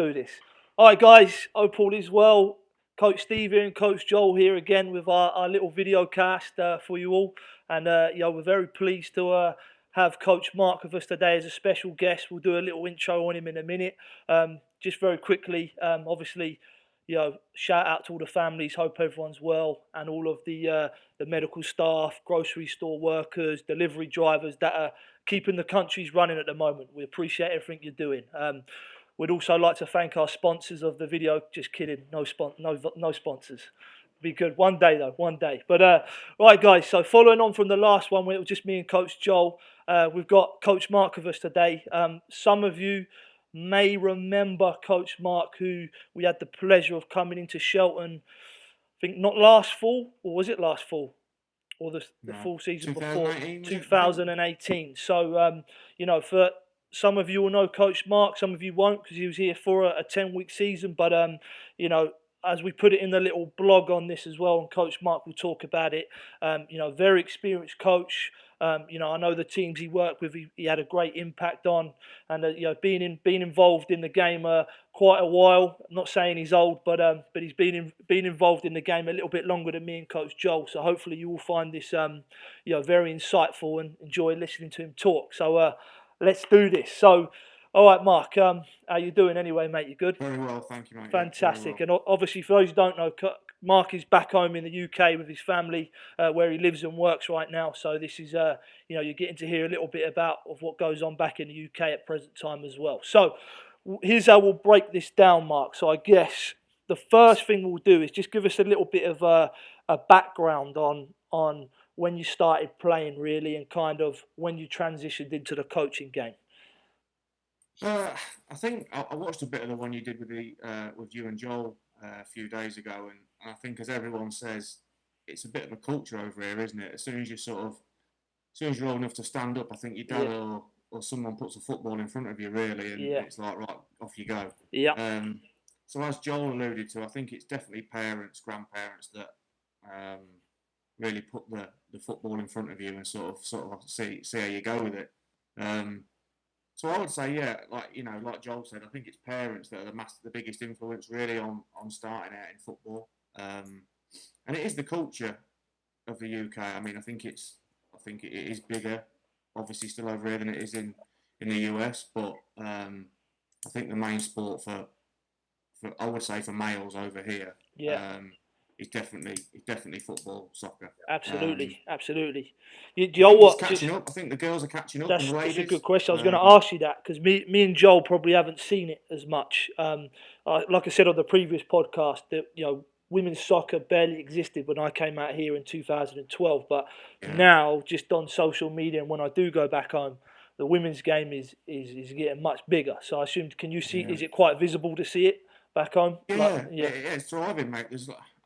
do this. All right, guys. Hope all is well. Coach Steve here and Coach Joel here again with our little video cast for you all. And, we're very pleased to have Coach Mark with us today as a special guest. We'll do a little intro on him in a minute. Just very quickly, obviously, shout out to all the families. Hope everyone's well, and all of the medical staff, grocery store workers, delivery drivers that are keeping the countries running at the moment. We appreciate everything you're doing. We'd also like to thank our sponsors of the video. Just kidding, no sponsors. Be good one day though, one day. But right, guys. So following on from the last one, where it was just me and Coach Joel, we've got Coach Mark with us today. Some of you may remember Coach Mark, who we had the pleasure of coming into Shelton. I think not last fall, or was it last fall, or the full season before 2018. So for some of you will know Coach Mark, some of you won't, because he was here for a 10-week season. But as we put it in the little blog on this as well, and Coach Mark will talk about it. Very experienced coach. I know the teams he worked with, he had a great impact on, and being involved in the game quite a while. I'm not saying he's old, but he's been involved in the game a little bit longer than me and Coach Joel. So hopefully you will find this very insightful and enjoy listening to him talk. So let's do this. So, all right, Mark, how you doing anyway, mate? You good? Very well, thank you, mate. Fantastic. Yeah, well. And obviously, for those who don't know, Mark is back home in the UK with his family, where he lives and works right now. So this is, you're getting to hear a little bit of what goes on back in the UK at present time as well. So here's how we'll break this down, Mark. So I guess the first thing we'll do is just give us a little bit of a background on when you started playing, really, and kind of when you transitioned into the coaching game. I think I watched a bit of the one you did with you and Joel a few days ago, and I think, as everyone says, it's a bit of a culture over here, isn't it? As soon as you're old enough to stand up, I think your dad or someone puts a football in front of you, really, and it's like, right, off you go. Yeah. So as Joel alluded to, I think it's definitely parents, grandparents that really put the football in front of you and sort of see how you go with it. So I would say, like Joel said, I think it's parents that are the biggest influence really on starting out in football. And it is the culture of the UK. I mean, I think it is bigger, obviously still over here than it is in the US. But I think the main sport for I would say for males over here, is definitely football, soccer. Absolutely. Catching up. I think the girls are catching up. That's a good question. I was going to ask you that, because me and Joel probably haven't seen it as much. Like I said on the previous podcast, that women's soccer barely existed when I came out here in 2012. But now, just on social media, and when I do go back home, the women's game is getting much bigger. So I assume, can you see? Is it quite visible to see it back home? Yeah, it's thriving, mate.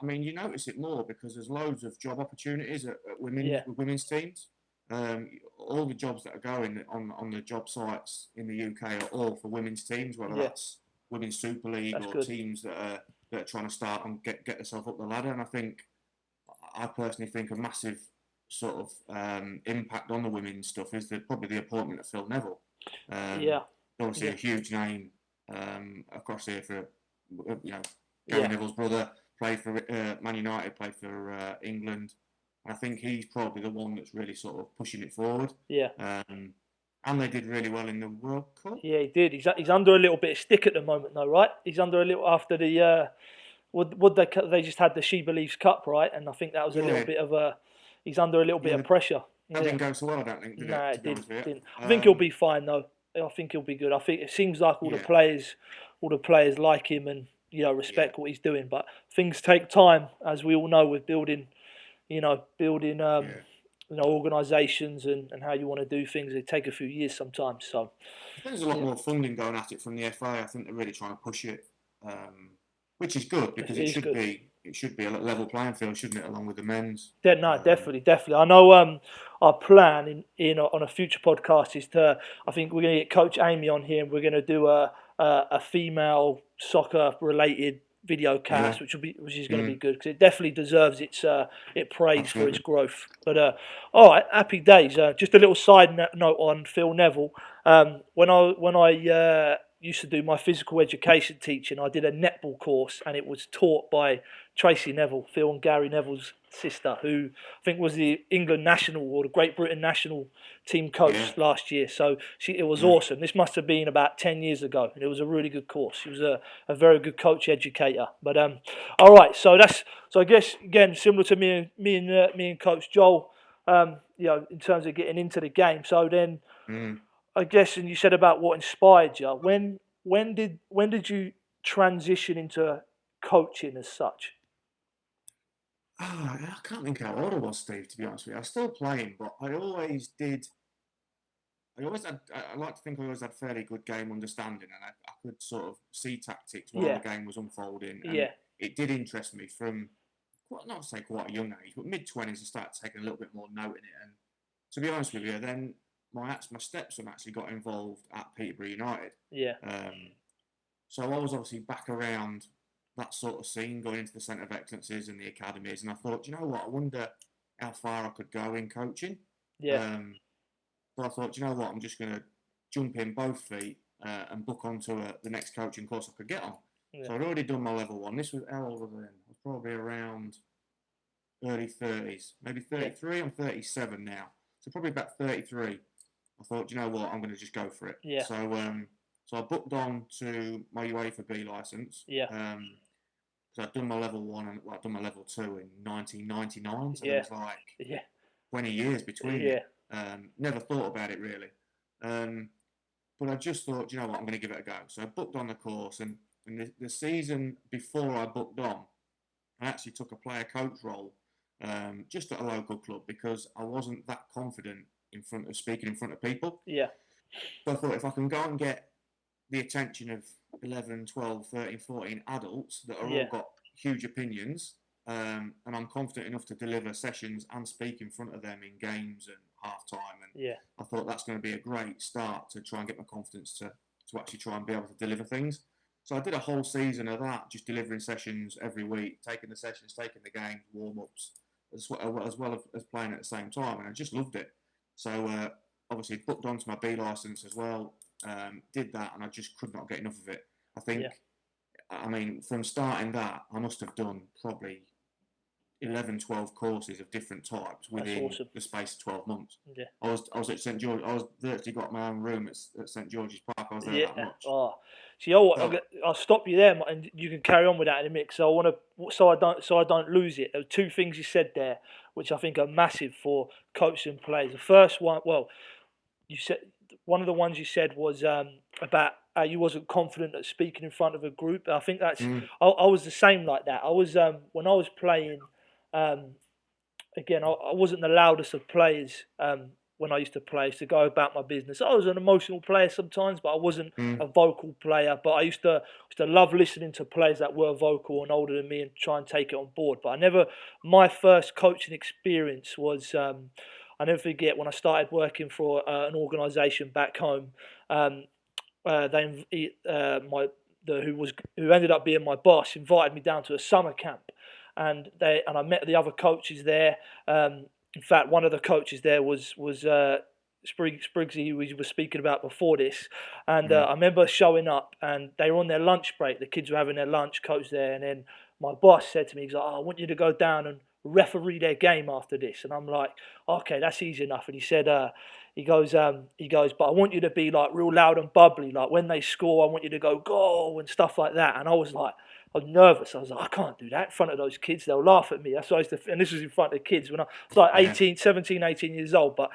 You notice it more because there's loads of job opportunities at women's teams. All the jobs that are going on the job sites in the UK are all for women's teams, whether that's Women's Super League teams that are trying to start and get themselves up the ladder. And I personally think a massive sort of impact on the women's stuff is probably the appointment of Phil Neville. Obviously a huge name across here for Gary Neville's brother. Played for Man United, played for England. I think he's probably the one that's really sort of pushing it forward. Yeah. And they did really well in the World Cup. Yeah, he did. He's under a little bit of stick at the moment, though, right? He's under a little after the they just had the She Believes Cup, right? And I think that was a little bit of he's under a little bit of pressure. That didn't go so well, I don't think. No, it didn't. I think he'll be fine, though. I think he'll be good. I think it seems like all the players like him and respect what he's doing, but things take time, as we all know, with building organisations and how you want to do things. They take a few years sometimes. So there's a lot more funding going at it from the FA. I think they're really trying to push it, which is good, because it should be a level playing field, shouldn't it, along with the men's? Definitely. I know our plan on a future podcast is I think we're going to get Coach Amy on here, and we're going to do a female soccer related video cast, which is going to be good, because it definitely deserves its praise for its growth. But all right, happy days. Just a little side note on Phil Neville. When I used to do my physical education teaching. I did a netball course, and it was taught by Tracy Neville, Phil and Gary Neville's sister, who I think was the England national or the Great Britain national team coach last year. So it was awesome. This must have been about 10 years ago, and it was a really good course. She was a very good coach educator. But all right, so I guess again similar to me and Coach Joel, in terms of getting into the game. So then. I guess, and you said about what inspired you. When did you transition into coaching as such? I can't think how old I was, Steve. To be honest with you, I was still playing, but I always did. I like to think I always had fairly good game understanding, and I could sort of see tactics while the game was unfolding. And it did interest me from not to say quite a young age, but mid-20s. I started taking a little bit more note in it, and to be honest with you, then my stepson actually got involved at Peterborough United. So I was obviously back around that sort of scene, going into the Centre of Excellences and the academies, and I thought, you know what, I wonder how far I could go in coaching. So I thought, you know what, I'm just going to jump in both feet and book onto the next coaching course I could get on. So I'd already done my level 1. This was how old was I then? I was probably around early 30s, maybe 33. I'm 37 now, so probably about 33. I thought, you know what, I'm going to just go for it. So I booked on to my UEFA B licence. Because I'd done my level 1 and I'd done my level 2 in 1999. So there was like 20 years between it. Never thought about it really. But I just thought, you know what, I'm going to give it a go. So I booked on the course, and the season before I booked on, I actually took a player coach role just at a local club because I wasn't that confident speaking in front of people. So I thought if I can go and get the attention of 11, 12, 13, 14 adults that are all got huge opinions, and I'm confident enough to deliver sessions and speak in front of them in games and half-time. And I thought that's going to be a great start to try and get my confidence to actually try and be able to deliver things. So I did a whole season of that, just delivering sessions every week, taking the sessions, taking the games, warm-ups, as well as playing at the same time. And I just loved it. So obviously booked onto my B licence as well, did that, and I just could not get enough of it. I think, I mean, from starting that, I must have done probably 11, 12 courses of different types within the space of 12 months. I was at St George. I was virtually got my own room at St George's Park. I was there that much. So you know what? I'll stop you there, and you can carry on with that in a minute. So I don't lose it. There were two things you said there, which I think are massive for coaching players. The first one, you said one of the ones you said was about how you wasn't confident at speaking in front of a group. I think that's I was the same like that. I was when I was playing. Again, I wasn't the loudest of players when I used to play. I used to go about my business. I was an emotional player sometimes, but I wasn't a vocal player. But I used to love listening to players that were vocal and older than me and try and take it on board. But my first coaching experience was, I never forget when I started working for an organisation back home. Who ended up being my boss invited me down to a summer camp. And I met the other coaches there. In fact, one of the coaches there was Spriggsy, who we were speaking about before this. And I remember showing up, and they were on their lunch break. The kids were having their lunch, coach there, and then my boss said to me, he's like, "I want you to go down and referee their game after this." And I'm like, "Okay, that's easy enough." And he said, he goes, "But I want you to be like real loud and bubbly. Like when they score, I want you to go goal and stuff like that." And I was nervous. I was like, I can't do that in front of those kids. They'll laugh at me. That's what I used to, and this was in front of the kids when I was like 17, 18 years old. But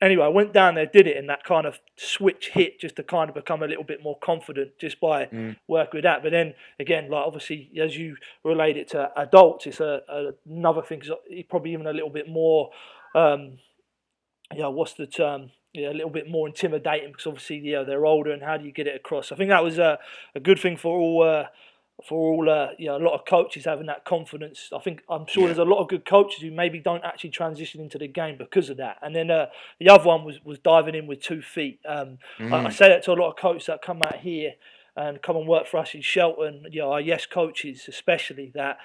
anyway, I went down there, did it, and that kind of switch hit just to kind of become a little bit more confident just by working with that. But then again, like obviously, as you relate it to adults, it's another thing. Probably even a little bit more, what's the term? A little bit more intimidating because obviously, they're older, and how do you get it across? I think that was a good thing for all. A lot of coaches having that confidence. I'm sure there's a lot of good coaches who maybe don't actually transition into the game because of that. And then the other one was diving in with 2 feet. I say that to a lot of coaches that come out here and come and work for us in Shelton. Our yes coaches especially, that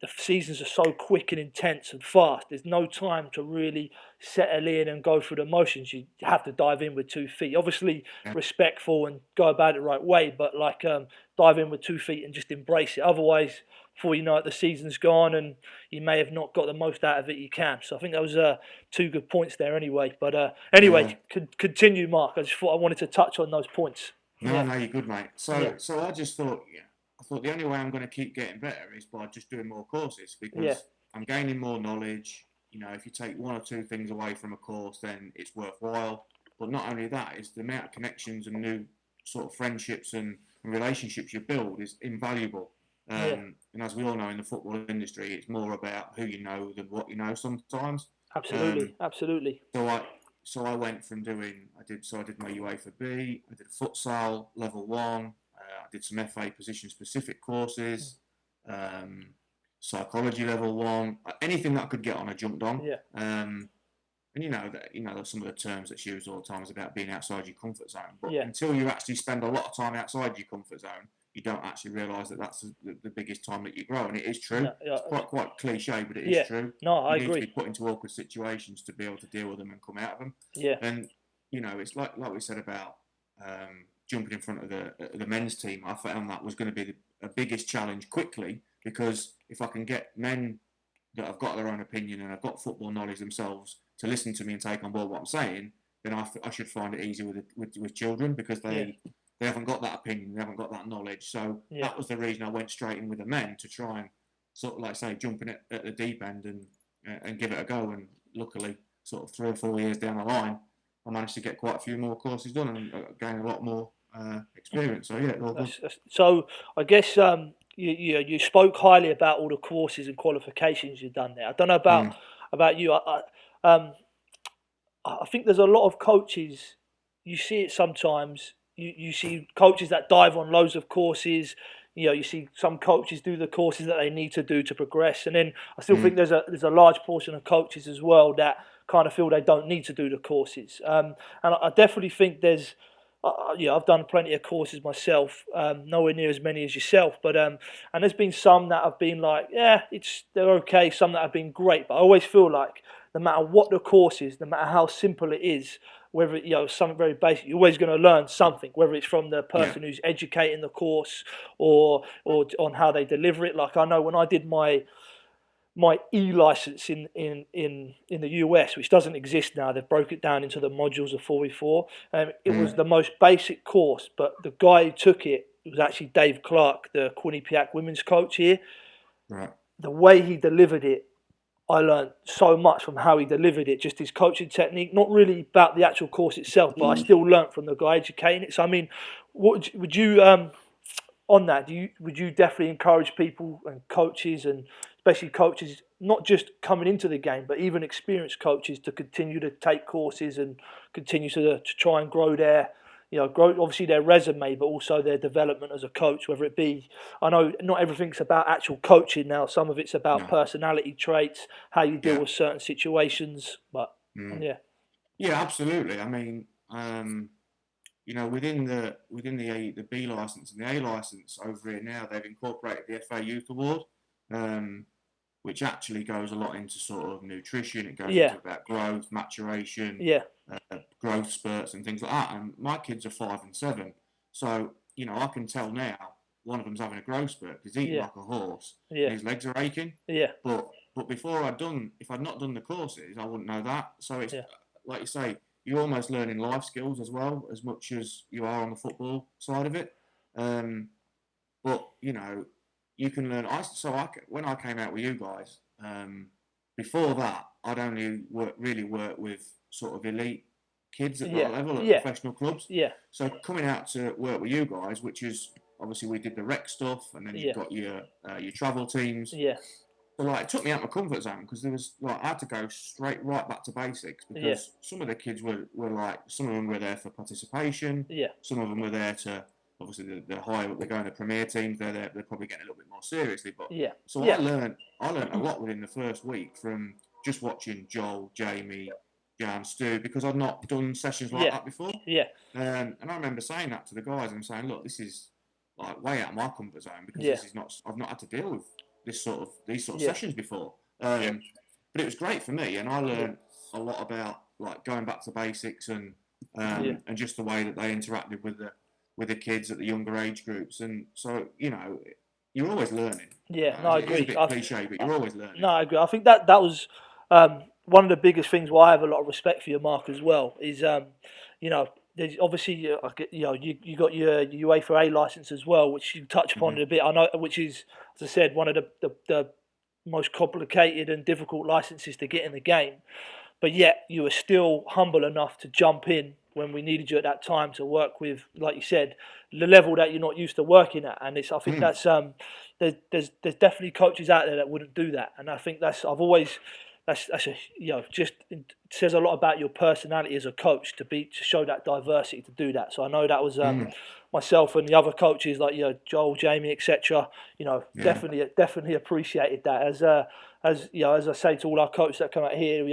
the seasons are so quick and intense and fast. There's no time to really settle in and go through the motions. You have to dive in with 2 feet. Obviously, Yeah. respectful and go about it the right way, but like dive in with 2 feet and just embrace it. Otherwise, before you know it, the season's gone and you may have not got the most out of it you can. So I think that was 2 good points there anyway. But Yeah. anyway, continue, Mark. I just thought I wanted to touch on those points. No, Yeah, no, you're good, mate. yeah, So I just thought, I thought the only way I'm going to keep getting better is by just doing more courses yeah, because I'm gaining more knowledge. If you take one or two things away from a course, then it's worthwhile. But not only that, is the amount of connections and new sort of friendships and relationships you build is invaluable. yeah. And as we all know in the football industry, it's more about who you know than what you know sometimes. Um, Absolutely, absolutely. so I went from I did my UEFA B, I did futsal level 1, I did some FA position specific courses, um, psychology level 1, anything that I could get on I jumped on. Yeah, And some of the terms that's used all the time is about being outside your comfort zone. But yeah, until you actually spend a lot of time outside your comfort zone, you don't actually realise that that's the biggest time that you grow. And it is true. no, yeah, It's quite cliche, but it is yeah. true. No, You I need to be agree. put into awkward situations to be able to deal with them and come out of them. Yeah, And it's like we said about jumping in front of the men's team. I found that was going to be the biggest challenge quickly because if I can get men that have got their own opinion and have got football knowledge themselves to listen to me and take on board what I'm saying, then I should find it easier with children because yeah, they haven't got that opinion, they haven't got that knowledge. So yeah. that was the reason I went straight in with the men to try and sort of like say jump in at the deep end and give it a go. And luckily, sort of 3 or 4 years down the line, I managed to get quite a few more courses done and gain a lot more experience. So yeah, all good. So I guess you spoke highly about all the courses and qualifications you've done there. I don't know Mm, about you. I think there's a lot of coaches. You see it sometimes. You see coaches that dive on loads of courses. You see some coaches do the courses that they need to do to progress, and then I still think mm, there's a large portion of coaches as well that kind of feel they don't need to do the courses. And I definitely think there's. I've done plenty of courses myself, nowhere near as many as yourself, but and there's been some that have been like, yeah, they're okay. Some that have been great, but I always feel like no matter what the course is, no matter how simple it is, whether something very basic, you're always going to learn something, whether it's from the yeah. person who's educating the course or on how they deliver it. Like I know when I did my e-license in the US, which doesn't exist now. They've broke it down into the modules of 44. It was Mm, the most basic course, but the guy who took it was actually Dave Clark, the Quinnipiac women's coach here. right. The way he delivered it, I learned so much from how he delivered it, just his coaching technique, not really about the actual course itself, but I still learnt from the guy educating it. So, I mean, what would you on that? Would you definitely encourage people and coaches, and especially coaches, not just coming into the game, but even experienced coaches, to continue to take courses and continue to try and grow grow obviously their resume, but also their development as a coach, whether it be, I know not everything's about actual coaching now. Some of it's about No. personality traits, how you deal Yeah. with certain situations. But Mm. yeah, Yeah, absolutely. I mean, within the B license and the A license over here now, they've incorporated the FA Youth Award, um, which actually goes a lot into sort of nutrition. It goes yeah, into about growth, maturation, yeah, growth spurts, and things like that. And my kids are 5 and 7, so I can tell now one of them's having a growth spurt because he's eating yeah, like a horse yeah, and his legs are aching. yeah, But if I'd not done the courses, I wouldn't know that. So it's yeah, like you say, you're almost learning life skills as well, as much as you are on the football side of it. Um, but you can learn. When I came out with you guys, before that, I'd only really worked with sort of elite kids at that yeah, level at yeah, professional clubs. yeah, So coming out to work with you guys, which is obviously we did the rec stuff, and then you've yeah, got your travel teams. yeah, So like it took me out of my comfort zone because there was I had to go straight right back to basics yeah, because some of the kids were like some of them were there for participation, yeah, some of them were there to obviously the higher up they go in the premier teams they're probably getting a little bit more seriously. But yeah, so yeah, I learned a lot within the first week from just watching Joel, Jamie, Jan, Stu because I'd not done sessions like yeah, that before. yeah, And I remember saying that to the guys and saying, look, this is like way out of my comfort zone because yeah, this is not I've not had to deal with these sort of Yeah. sessions before. But it was great for me, and I learned a lot about like going back to basics and just the way that they interacted with the kids at the younger age groups. And so, you know, you're always learning. Yeah, no, I It is a agree. bit cliche, but you're always learning. No, I agree. I think that was one of the biggest things why I have a lot of respect for your Mark as well. Is you know, there's obviously you got your UEFA A license as well, which you touch upon a bit. I know, which is, as I said, one of the most complicated and difficult licenses to get in the game. But yet you were still humble enough to jump in when we needed you at that time to work with, like you said, the level that you're not used to working at. And I think that's there's definitely coaches out there that wouldn't do that. And I think that's a just it says a lot about your personality as a coach to show that diversity to do that. So I know that was myself and the other coaches like Joel, Jamie, etc. Definitely appreciated that as as I say to all our coaches that come out here,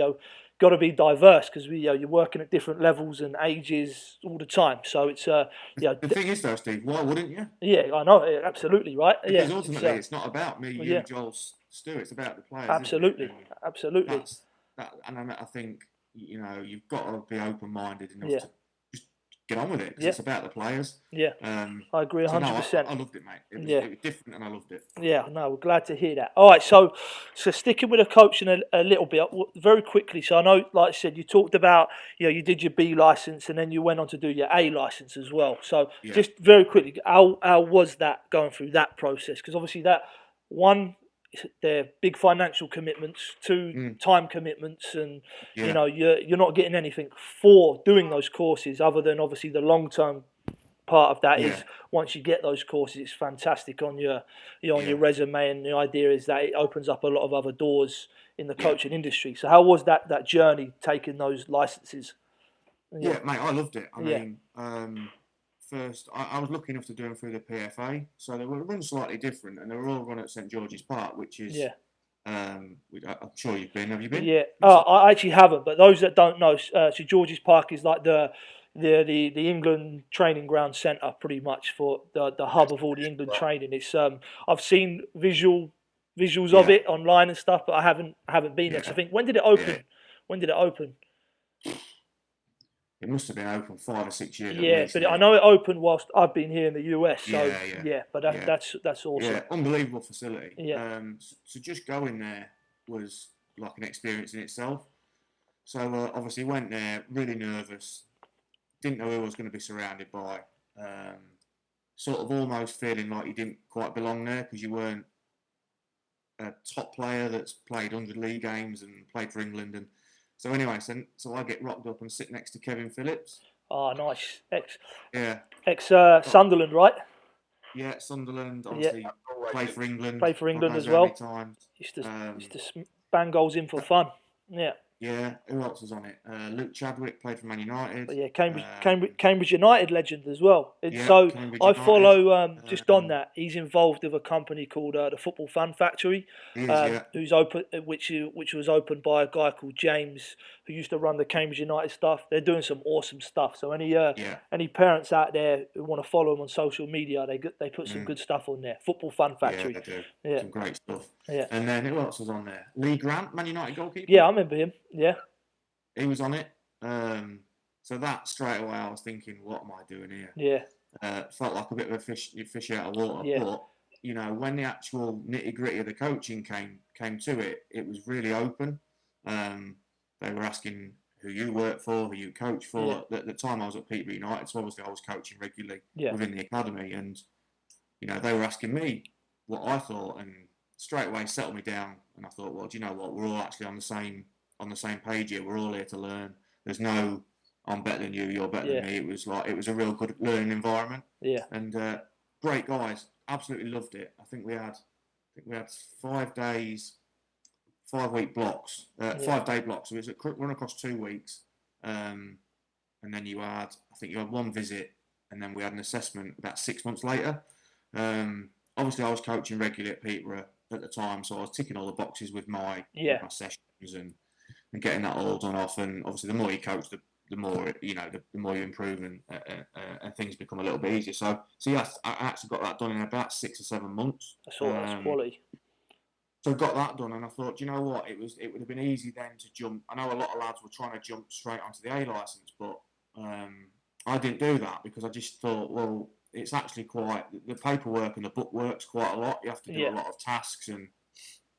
got to be diverse because you're working at different levels and ages all the time. So it's The thing is though, Steve, why wouldn't you? Yeah, I know, absolutely right. Because ultimately, it's not about me, you, Joel, Stu. It's about the players. Absolutely, isn't it? absolutely. And I think you've got to be open-minded enough to just get on with it because it's about the players. Yeah, I agree 100%. I loved it, mate. It was different, and I loved it. Yeah, no, we're glad to hear that. All right, so sticking with the coaching a little bit, very quickly. So I know, like I said, you talked about you did your B license and then you went on to do your A license as well. So just very quickly, how was that going through that process? Because obviously that one, they're big financial commitments, two time commitments, and you're not getting anything for doing those courses other than obviously the long term part of that is once you get those courses, it's fantastic on your your resume, and the idea is that it opens up a lot of other doors in the coaching industry. So how was that journey taking those licenses? Yeah, mate, I loved it. I mean, first I was lucky enough to do them through the PFA, so they were run slightly different, and they were all run at St George's Park, which is I'm sure you've been. Have you been? Yeah, I actually haven't, but those that don't know, St George's Park is like the England training ground centre, pretty much for the hub of all the England training. It's I've seen visuals of it online and stuff, but I haven't been there. So I think when did it open? When did it open? It must have been open 5 or 6 years. Yeah, but I know it opened whilst I've been here in the US. So but that's awesome. Yeah, unbelievable facility. Yeah. So just going there was like an experience in itself. So obviously went there really nervous. Didn't know who I was going to be surrounded by. Sort of almost feeling like you didn't quite belong there because you weren't a top player that's played 100 league games and played for England. And so anyway, so I get rocked up and sit next to Kevin Phillips. Oh, nice. Ex Sunderland, right? Yeah, Sunderland. Obviously, played for England. Played for England as well. Used to bang goals in for fun. Yeah. Yeah, who else was on it? Luke Chadwick played for Man United. But yeah, Cambridge United legend as well. So I follow just on that. He's involved with a company called the Football Fun Factory, who's open, which was opened by a guy called James, who used to run the Cambridge United stuff. They're doing some awesome stuff. So any parents out there who want to follow them on social media, they put some good stuff on there. Football Fun Factory. Yeah, they do. Some great stuff. Yeah. And then who else was on there? Lee Grant, Man United goalkeeper. Yeah, I remember him. Yeah. He was on it. So that straight away I was thinking, what am I doing here? Yeah. Felt like a bit of a fish out of water. Yeah. But, when the actual nitty gritty of the coaching came to it, it was really open. They were asking who you work for, who you coach for. At the time I was at Peterborough United, so obviously I was coaching regularly within the academy. And, they were asking me what I thought, and straight away settled me down. And I thought, well, do you know what? We're all actually on the same page here. We're all here to learn. There's no, I'm better than you, you're better than me. It was a real good learning environment. Yeah. And great guys. Absolutely loved it. I think we had 5 days, 5-week blocks, 5-day blocks. So it was run across 2 weeks. And then you had one visit, and then we had an assessment about 6 months later. Obviously I was coaching regularly at Peterborough at the time, so I was ticking all the boxes with my sessions and getting that all done off. And obviously the more you coach, the more the more you improve, and things become a little bit easier. So yes, I actually got that done in about 6 or 7 months. That's all. That's quality. So I got that done, and I thought, you know what, it would have been easy then to jump. I know a lot of lads were trying to jump straight onto the A license, but I didn't do that because I just thought, well, it's actually quite the paperwork and the bookwork's quite a lot. You have to do a lot of tasks, and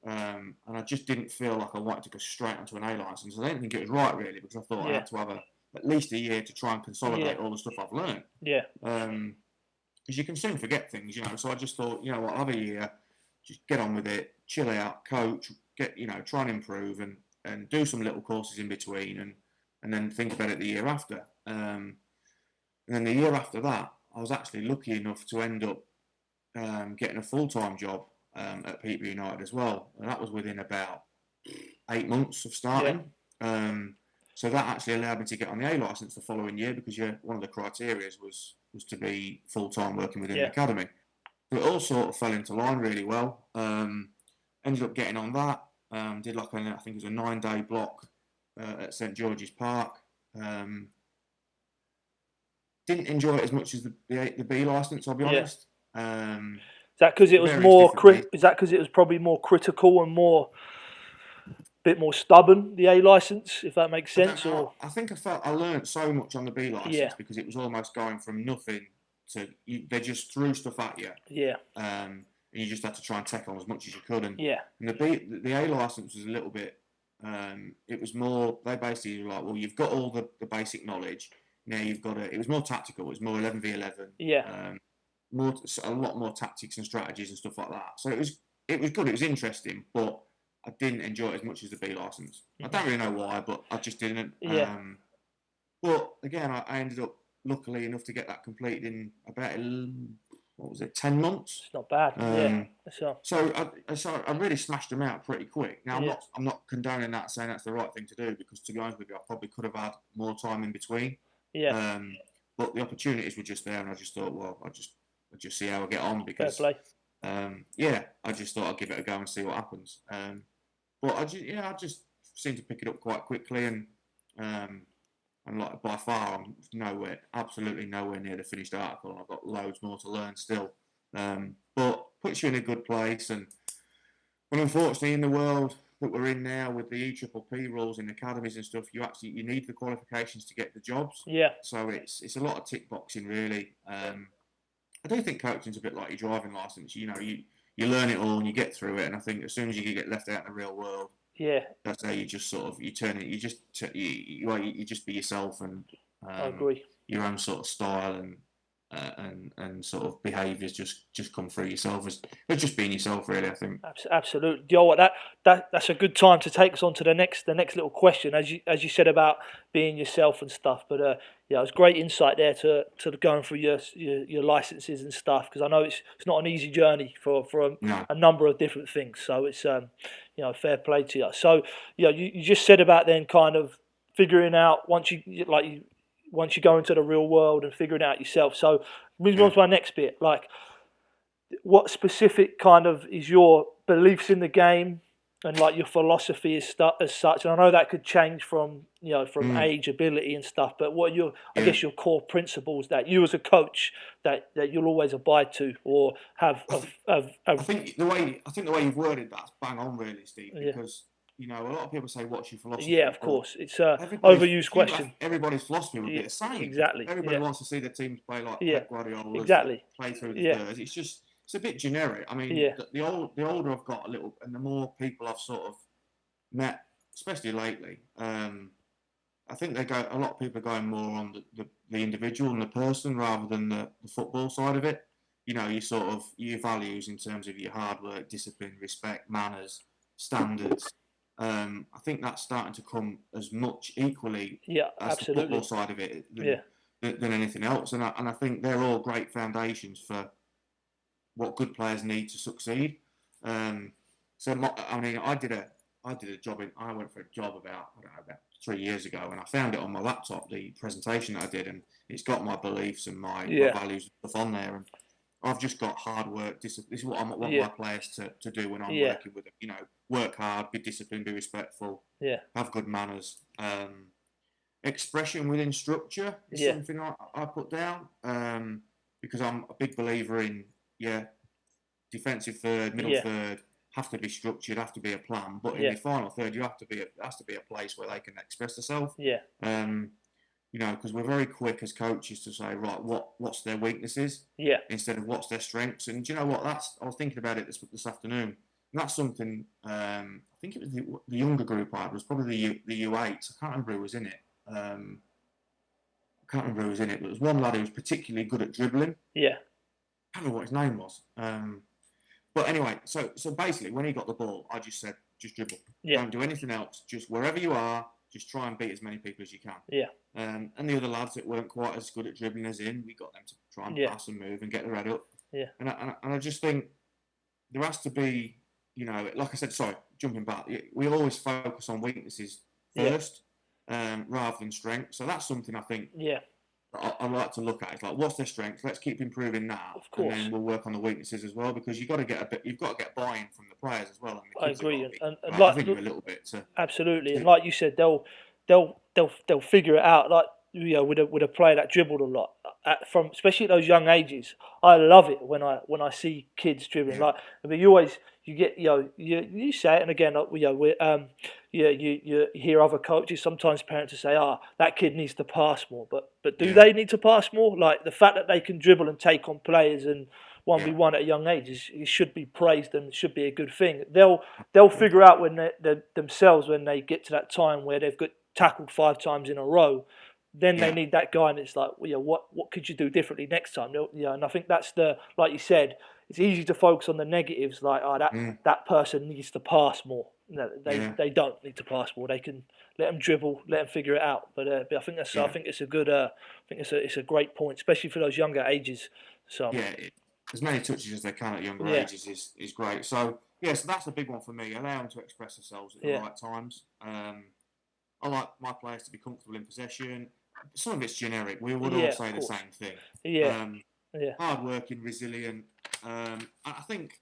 I just didn't feel like I wanted to go straight onto an A license. I didn't think it was right really because I thought I had to have at least a year to try and consolidate all the stuff I've learned. Yeah. Because you can soon forget things, you know. So I just thought, you know what, I'll have a year, just get on with it, chill out, coach, try and improve, and do some little courses in between, and then think about it the year after. And then the year after that, I was actually lucky enough to end up getting a full-time job at Peterborough United as well, and that was within about 8 months of starting. So that actually allowed me to get on the A licence the following year because one of the criteria was to be full-time working within the academy. So it all sort of fell into line really well. Ended up getting on that. Did I think it was a 9-day block at St George's Park. Didn't enjoy it as much as the B licence, I'll be honest. Is that because it was more? Is that because it was probably more critical and bit more stubborn, the A licence, if that makes sense? I think I learned so much on the B licence because it was almost going from nothing to they just threw stuff at you. And you just had to try and tackle on as much as you could. And the A licence was a little bit. It was more. They basically were like, well, you've got all the basic knowledge. Now you've got it was more tactical. It was more 11v11. A lot more tactics and strategies and stuff like that. So it was good. It was interesting, but I didn't enjoy it as much as the B licence. I don't really know why, but I just didn't. But again, I ended up luckily enough to get that completed in about 10 months. It's not bad. So I really smashed them out pretty quick. Now I'm not condoning that, saying that's the right thing to do because to be honest with you, I probably could have had more time in between. But the opportunities were just there, and I just thought, well, I'll just see how I get on because I just thought I'd give it a go and see what happens. But I just seemed to pick it up quite quickly, and like by far I'm absolutely nowhere near the finished article, and I've got loads more to learn still. But puts you in a good place, and unfortunately in the world that we're in now with the EPPP rules in academies and stuff, you need the qualifications to get the jobs. So it's a lot of tick boxing really. I do think coaching's a bit like your driving license. You learn it all and you get through it, and I think as soon as you get left out in the real world, that's how you just sort of you turn it. You just be yourself and I agree. Your own sort of style and sort of behaviours just come through yourself as just being yourself really. I think absolutely. You know what, that's a good time to take us on to the next little question as you said about being yourself and stuff. But it was great insight there to going through your licenses and stuff, because I know it's not an easy journey for a number of different things. So it's fair play to you. So you just said about then kind of figuring out once you go into the real world and figuring it out yourself. So moves on to my next bit. Like, what specific kind of is your beliefs in the game and like your philosophy as such? And I know that could change from age, ability, and stuff. But what are your I guess your core principles that you as a coach that you'll always abide to or have? I think the way you've worded that's bang on, really, Steve. Because a lot of people say, "What's your philosophy?" Yeah, of course, it's overused question. Everybody's philosophy would be the same. Exactly. Everybody wants to see their teams play like Pep Guardiola. Exactly. Play through the thirds. It's a bit generic. I mean, the older I've got a little, and the more people I've sort of met, especially lately, I think a lot of people are going more on the individual and the person rather than the football side of it. Your values in terms of your hard work, discipline, respect, manners, standards. I think that's starting to come as much equally as the football side of it than anything else. And I think they're all great foundations for what good players need to succeed. I did a job. I went for a job about 3 years ago, and I found it on my laptop, the presentation that I did, and it's got my beliefs and my values and stuff on there. And I've just got hard work. This is what I want my players to do when I'm working with them. Work hard, be disciplined, be respectful, have good manners. Expression within structure is something I put down because I'm a big believer in defensive third, middle third, have to be structured, have to be a plan. But in Yeah. the final third, there has to be a place where they can express themselves. Yeah. You know, because we're very quick as coaches to say, right, what's their weaknesses, Yeah. instead of what's their strengths. And do you know what? I was thinking about it this afternoon. And that's something. I think it was the younger group I had was probably the U8s. I can't remember who was in it. But there was one lad who was particularly good at dribbling. Yeah. I can't remember what his name was. But anyway, so basically, when he got the ball, I just said, just dribble. Yeah. Don't do anything else. Just wherever you are, just try and beat as many people as you can. Yeah. And the other lads that weren't quite as good at dribbling as him, we got them to try and pass and move and get their head up. Yeah. And I just think there has to be, you know, like I said, sorry, jumping back, we always focus on weaknesses first, rather than strength. So that's something I think. Yeah. I'd like to look at. It's like, what's their strengths? Let's keep improving that, Of course. and then we'll work on the weaknesses as well. Because you've got to get buy-in from the players as well. And the I kids agree, and like, I think a little bit. Absolutely, and like you said, they'll figure it out. Like, you know, with a player that dribbled a lot, from especially at those young ages. I love it when I see kids dribbling. Like, I mean, you get, you know, you say it, and again, you know, you hear other coaches, sometimes parents will say, that kid needs to pass more. But do they need to pass more? Like, the fact that they can dribble and take on players and 1v1 at a young age it should be praised and should be a good thing. They'll figure out when they themselves, when they get to that time where they've got tackled 5 times in a row, then they need that guidance. Like, you know, what could you do differently next time? You know, and I think that's like you said, it's easy to focus on the negatives, like, that person needs to pass more. No, they don't need to pass more. They can let them dribble, let them figure it out. But I think I think it's a good. I think it's a great point, especially for those younger ages. So as many touches as they can at younger ages is great. So so that's a big one for me. Allow them to express themselves at the right times. I like my players to be comfortable in possession. Some of it's generic. We would all say the same thing. Hard working, resilient. I think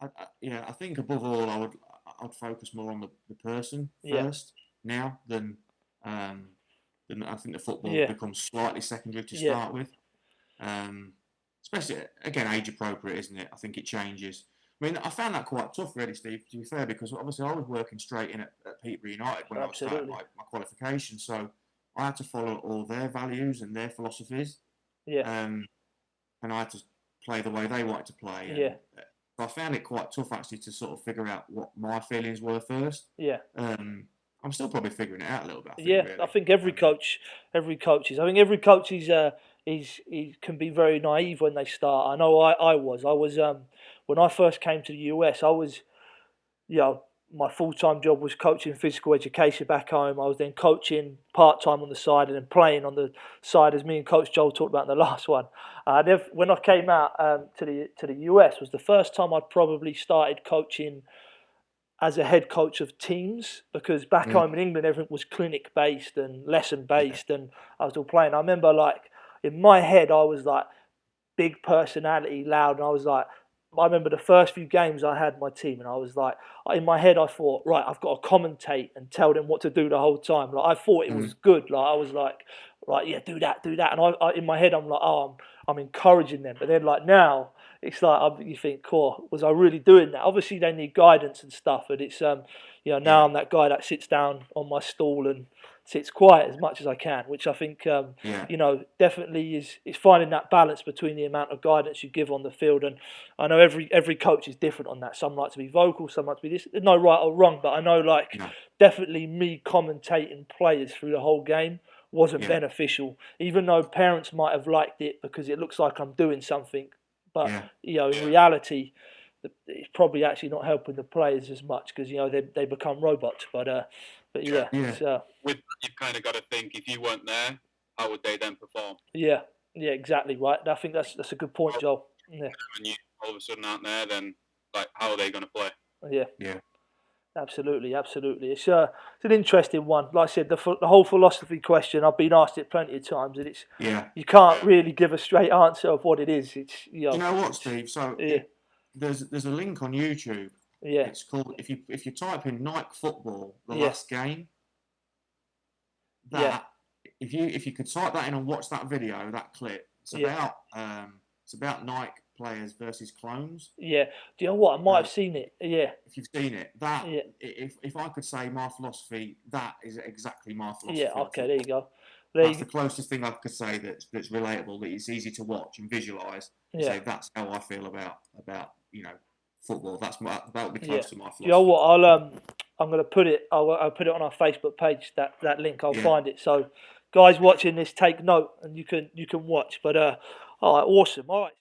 above all, I'd focus more on the person first now than I think the football becomes slightly secondary to start with. Especially, again, age appropriate, isn't it? I think it changes. I mean, I found that quite tough, really, Steve, to be fair, because obviously I was working straight in at Peterborough United when I was starting my qualification, so I had to follow all their values and their philosophies. And I had to play the way they wanted to play. So I found it quite tough, actually, to sort of figure out what my feelings were first. I'm still probably figuring it out a little bit. I think every coach is. I think every coach he can be very naive when they start. I know I was when I first came to the US. I was, you know, my full-time job was coaching physical education back home. I was then coaching part-time on the side and then playing on the side, as me and Coach Joel talked about in the last one. When I came out to the US, was the first time I'd probably started coaching as a head coach of teams, because back home in England everything was clinic based and lesson based, and I was all playing. I remember, like, in my head I was like big personality, loud, and I remember the first few games I had my team, and I was like, in my head I thought, right, I've got to commentate and tell them what to do the whole time. Like, I thought it was good. Like, I was like, right, yeah, do that, and I in my head I'm like, I'm encouraging them. But then, like, now it's like, you think, cool, was I really doing that? Obviously they need guidance and stuff, and it's now I'm that guy that sits down on my stool and sits quiet as much as I can, which I think definitely is finding that balance between the amount of guidance you give on the field. And I know every coach is different on that. Some like to be vocal, some like to be this. There's no right or wrong, but I know, like, definitely me commentating players through the whole game wasn't beneficial, even though parents might have liked it because it looks like I'm doing something. But in reality, it's probably actually not helping the players as much, because they become robots. But with that, you've kind of got to think, if you weren't there, how would they then perform? Yeah, exactly right. I think that's a good point, Joel. Yeah. When you all of a sudden aren't there, then, like, how are they going to play? Yeah. Absolutely. It's an interesting one. Like I said, the whole philosophy question, I've been asked it plenty of times, and it's you can't really give a straight answer of what it is. It's Do you know what, Steve? So there's a link on YouTube. It's called, if you type in Nike football, the last game. If you could type that in and watch that video, that clip, it's about Nike players versus clones. Yeah. Do you know what? I might have seen it. Yeah. If you've seen it, if I could say my philosophy, that is exactly my philosophy. Yeah. Okay. There you go. That's the closest thing I could say that's relatable, that it's easy to watch and visualise. Yeah. So that's how I feel about football. That would be close to my philosophy. Do you know what? I'm gonna put it. I'll put it on our Facebook page. That link. I'll find it. So, guys watching this, take note, and you can watch. But all right, awesome. All right.